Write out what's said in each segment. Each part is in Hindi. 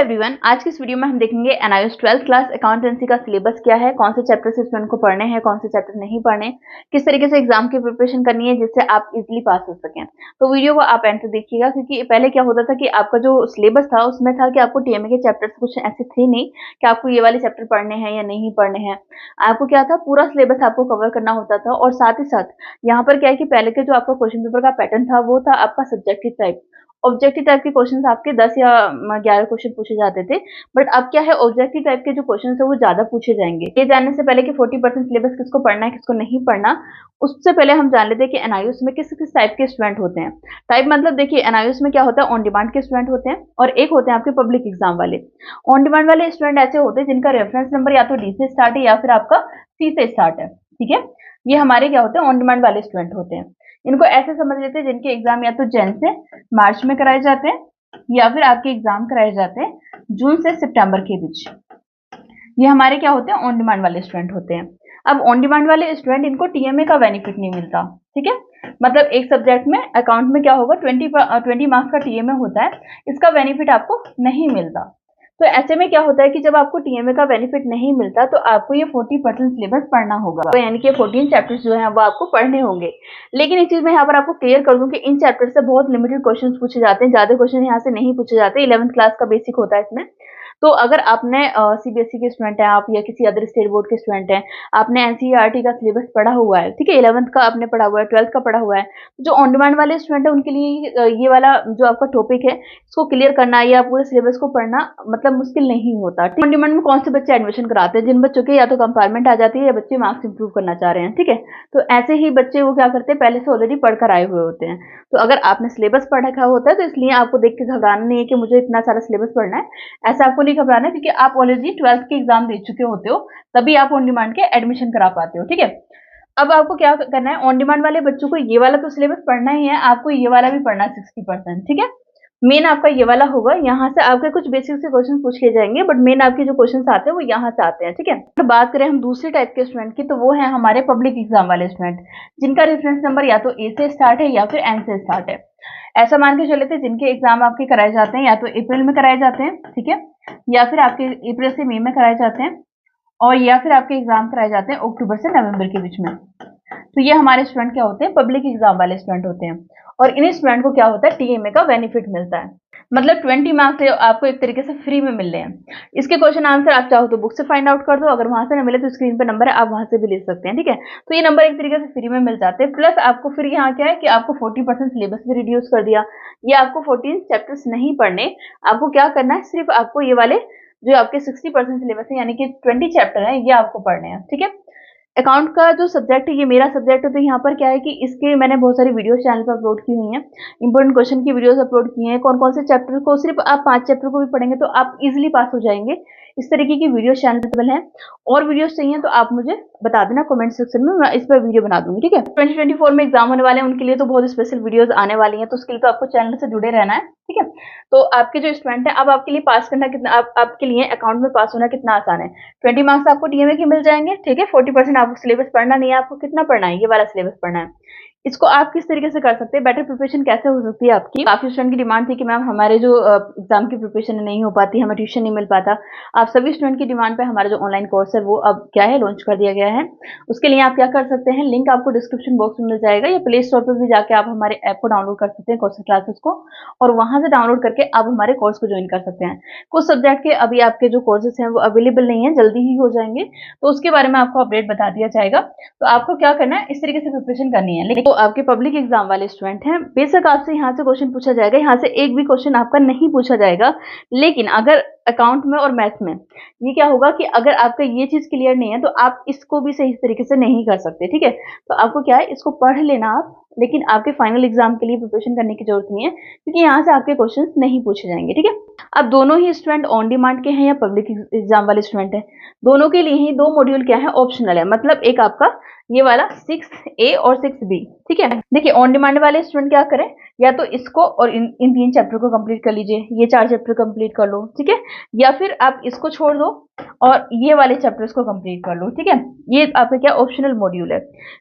एवरीवन, आज की इस वीडियो में हम देखेंगे एनआईओएस 12th क्लास अकाउंटेंसी का सिलेबस क्या है, कौन से चैप्टर से स्टूडेंट को पढ़ने हैं, कौन से चैप्टर नहीं पढ़ने, किस तरीके से एग्जाम की प्रिपरेशन करनी है जिससे आप इजीली पास हो सकें। तो वीडियो को आप एंड तक देखिएगा, क्योंकि पहले क्या होता था कि आपका जो सिलेबस था उसमें था कि आपको टीएमए के चैप्टर्स कुछ ऐसे थे नहीं कि आपको ये वाले चैप्टर पढ़ने हैं या नहीं पढ़ने हैं। आपको क्या था, पूरा सिलेबस आपको कवर करना होता था। और साथ ही साथ यहाँ पर क्या है कि पहले के जो आपका क्वेश्चन पेपर का पैटर्न था वो था आपका सब्जेक्टिव टाइप। ऑब्जेक्टिव टाइप के क्वेश्चंस आपके 10 या 11 क्वेश्चन पूछे जाते थे, बट अब क्या है, ऑब्जेक्टिव टाइप के जो क्वेश्चंस है वो ज्यादा पूछे जाएंगे। ये जानने से पहले कि 40% सिलेबस किसको पढ़ना है किसको नहीं पढ़ना, उससे पहले हम जान लेते हैं कि एनआईओएस में किस किस टाइप के स्टूडेंट होते हैं। टाइप मतलब देखिए, एनआईओएस में क्या होता है, ऑन डिमांड के स्टूडेंट होते हैं और एक होते हैं आपके पब्लिक एग्जाम वाले। ऑन डिमांड वाले स्टूडेंट ऐसे होते हैं जिनका रेफरेंस नंबर या तो डी से स्टार्ट है या फिर आपका सी से स्टार्ट है। ठीक है, ये हमारे क्या होते हैं, ऑन डिमांड वाले स्टूडेंट होते हैं। इनको ऐसे समझ लेते हैं जिनके एग्जाम या तो जैन से मार्च में कराए जाते हैं या फिर आपके एग्जाम कराए जाते हैं जून से सितंबर के बीच। ये हमारे क्या होते हैं, ऑन डिमांड वाले स्टूडेंट होते हैं। अब ऑन डिमांड वाले स्टूडेंट, इनको टीएमए का बेनिफिट नहीं मिलता। ठीक है, मतलब एक सब्जेक्ट में अकाउंट में क्या होगा, 20 मार्क्स का टीएमए होता है, इसका बेनिफिट आपको नहीं मिलता। तो ऐसे में क्या होता है कि जब आपको टीएमए का बेनिफिट नहीं मिलता तो आपको ये 40% सिलेबस पढ़ना होगा, तो यानी कि 14 चैप्टर्स जो हैं वो आपको पढ़ने होंगे। लेकिन एक चीज मैं यहाँ पर आपको क्लियर कर दूं कि इन चैप्टर से बहुत लिमिटेड क्वेश्चंस पूछे जाते हैं, ज्यादा क्वेश्चन यहाँ से नहीं पूछे जाते। 11th क्लास का बेसिक होता है इसमें। तो अगर आपने सीबीएसई के स्टूडेंट हैं आप या किसी अदर स्टेट बोर्ड के स्टूडेंट हैं, आपने एनसीईआरटी का सिलेबस पढ़ा हुआ है, ठीक है, 11th का आपने पढ़ा हुआ है, 12th का पढ़ा हुआ है, जो ऑन डिमांड वाले स्टूडेंट है उनके लिए ये वाला जो आपका टॉपिक है इसको क्लियर करना या पूरे सिलेबस को पढ़ना मतलब मुश्किल नहीं होता। ऑन डिमांड में कौन से बच्चे एडमिशन कराते हैं, जिन बच्चों के या तो कंपार्टमेंट आ जाती है या बच्चे मार्क्स इंप्रूव करना चाह रहे हैं। ठीक है, तो ऐसे ही बच्चे वो क्या करते हैं, पहले से ऑलरेडी पढ़कर आए हुए होते हैं। तो अगर आपने सिलेबस पढ़ रखा होता है तो इसलिए आपको देख के घबराना नहीं है कि मुझे इतना सारा सिलेबस पढ़ना है, ऐसा आपको नहीं घबराना है, क्योंकि आप ऑलरेडी 12th के एग्जाम दे चुके होते हो, तभी आप ऑन डिमांड के एडमिशन करा पाते हो। ठीक है, अब आपको क्या करना है, ऑन डिमांड वाले बच्चों को ये वाला तो सिलेबस पढ़ना ही है, आपको ये वाला भी पढ़ना है 60%। ठीक है, मेन आपका ये वाला होगा, यहाँ से आपके कुछ बेसिक से क्वेश्चन पूछ के जाएंगे, बट मेन आपके जो क्वेश्चन आते हैं वो यहाँ से आते हैं। ठीक है, तो बात करें हम दूसरे टाइप के स्टूडेंट की, तो वो है हमारे पब्लिक एग्जाम वाले स्टूडेंट, जिनका रेफरेंस नंबर या तो ए से स्टार्ट है या फिर एन से स्टार्ट है। ऐसा मान के चले थे जिनके एग्जाम आपके कराए जाते हैं या तो अप्रैल में कराए जाते हैं, ठीक है, या फिर आपके अप्रैल से मई में कराए जाते हैं, और या फिर आपके एग्जाम कराए जाते हैं अक्टूबर से नवंबर के बीच में। तो ये हमारे स्टूडेंट क्या होते हैं, पब्लिक एग्जाम वाले स्टूडेंट होते हैं। और इन स्टूडेंट को क्या होता है, टीएमए का बेनिफिट मिलता है, मतलब 20 मार्क्स आपको एक तरीके से फ्री में मिल रहे हैं। इसके क्वेश्चन आंसर आप चाहो तो बुक से फाइंड आउट कर दो, अगर वहां से ना मिले तो स्क्रीन पे नंबर है, आप वहां से भी ले सकते हैं। ठीक है, तो ये नंबर एक तरीके से फ्री में मिल जाते हैं। प्लस आपको फिर यहाँ क्या है कि आपको 40% सिलेबस भी रिड्यूस कर दिया, ये आपको 14 चैप्टर्स नहीं पढ़ने, आपको क्या करना है, सिर्फ आपको ये वाले जो आपके 60% सिलेबस है यानी कि 20 चैप्टर है ये आपको पढ़ने हैं। ठीक है, अकाउंट का जो सब्जेक्ट है ये मेरा सब्जेक्ट है, तो यहाँ पर क्या है कि इसके मैंने बहुत सारी वीडियोस चैनल पर अपलोड की हुई हैं, इंपॉर्टेंट क्वेश्चन की वीडियोस अपलोड की हैं, कौन कौन से चैप्टर को, सिर्फ आप 5 चैप्टर को भी पढ़ेंगे तो आप इजीली पास हो जाएंगे। इस तरीके की वीडियो चैनल पर हैं, और वीडियोस चाहिए तो आप मुझे बता देना कमेंट सेक्शन में, मैं इस पर वीडियो बना दूंगी। ठीक है, 2024 में एग्जाम होने वाले हैं, उनके लिए तो बहुत स्पेशल वीडियोस आने वाली हैं, तो उसके लिए तो आपको चैनल से जुड़े रहना है। ठीक है, तो आपके जो स्टूडेंट है, अब आपके लिए पास करना कितना, आपके लिए अकाउंट में पास होना कितना आसान है। 20 मार्क्स आपको टीएमए के मिल जाएंगे। ठीक है, 40% आपको सिलेबस पढ़ना नहीं है, आपको कितना पढ़ना है, ये वाला सिलेबस पढ़ना है। इसको आप किस तरीके से कर सकते हैं, बेटर प्रिपरेशन कैसे हो सकती है आपकी। काफी स्टूडेंट की डिमांड थी कि मैम हमारे जो एग्जाम की प्रिपरेशन नहीं हो पाती, हमें ट्यूशन नहीं मिल पाता। आप सभी स्टूडेंट की डिमांड पे हमारा जो ऑनलाइन कोर्स है वो अब क्या है, लॉन्च कर दिया गया है। उसके लिए आप क्या कर सकते हैं, लिंक आपको डिस्क्रिप्शन बॉक्स में मिल जाएगा, या प्ले स्टोर पर भी जाके आप हमारे ऐप को डाउनलोड कर सकते हैं, कोर्स क्लासेस को, और वहां से डाउनलोड करके आप हमारे कोर्स को ज्वाइन कर सकते हैं। कुछ सब्जेक्ट के अभी आपके जो कोर्सेज हैं वो अवेलेबल नहीं है, जल्दी ही हो जाएंगे, तो उसके बारे में आपको अपडेट बता दिया जाएगा। तो आपको क्या करना है, इस तरीके से प्रिपरेशन करनी है। लेकिन तो आपके पब्लिक एग्जाम वाले स्टूडेंट हैं, बेशक आपसे यहाँ से क्वेश्चन पूछा जाएगा, यहाँ से एक भी क्वेश्चन आपका नहीं पूछा जाएगा, लेकिन अगर अकाउंट में और मैथ में ये क्या होगा कि अगर आपका ये चीज क्लियर नहीं है तो आप इसको भी सही तरीके से नहीं कर सकते। ठीक है, तो आपको क्या है, इसको पढ़ लेना आप, लेकिन आपके फाइनल एग्जाम के लिए प्रिपरेशन करने की जरूरत नहीं है, क्योंकि यहाँ से आपके क्वेश्चंस नहीं पूछे जाएंगे। ठीक है, अब दोनों ही स्टूडेंट ऑन डिमांड के हैं या पब्लिक एग्जाम वाले स्टूडेंट हैं, दोनों के लिए ही 2 मॉड्यूल क्या है, ऑप्शनल है, मतलब एक आपका ये वाला 6A और 6B। ठीक है, देखिए ऑन डिमांड वाले स्टूडेंट क्या करें, या तो इसको और इन 3 चैप्टर को कंप्लीट कर लीजिए, ये 4 चैप्टर कंप्लीट कर लो। ठीक है, या फिर आप इसको छोड़ दो और ये वाले चैप्टर्स को कंप्लीट कर लो, ठीक है। ये आपका क्या ऑप्शनल मॉड्यूल है।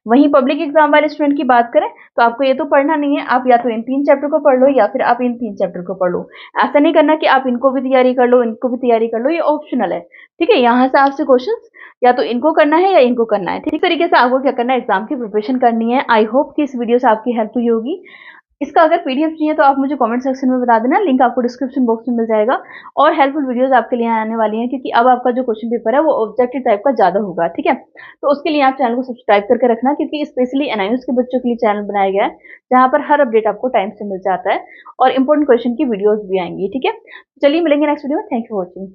वहीं पब्लिक एग्जाम वाले स्टूडेंट की बात करें तो आपको ये तो पढ़ना नहीं है, आप या तो इन 3 चैप्टर को पढ़ लो या फिर आप इन 3 चैप्टर को पढ़ लो। ऐसा नहीं करना कि आप इनको भी तैयारी कर लो, इनको भी तैयारी कर लो, ये ऑप्शनल है, ठीक है। यहाँ से आपसे क्वेश्चन या तो इनको करना है या इनको करना है, ठीक तरीके से आपको क्या करना है, एग्जाम की प्रिपरेशन करनी है। आई होप कि इस वीडियो से आपकी हेल्प हुई होगी। इसका अगर पीडीएफ चाहिए तो आप मुझे कमेंट सेक्शन में बता देना, लिंक आपको डिस्क्रिप्शन बॉक्स में मिल जाएगा। और हेल्पफुल वीडियोस आपके लिए आने वाली हैं, क्योंकि अब आपका जो क्वेश्चन पेपर है वो ऑब्जेक्टिव टाइप का ज्यादा होगा, ठीक है। तो उसके लिए आप चैनल को सब्सक्राइब करके रखना, क्योंकि स्पेशली एनआईयूएस के बच्चों के लिए चैनल बनाया गया है, जहाँ पर हर अपडेट आपको टाइम से मिल जाता है और इंपॉर्टेंट क्वेश्चन की वीडियोज भी आएंगी, ठीक है। चलिए मिलेंगे नेक्स्ट वीडियो में। Thank you for watching.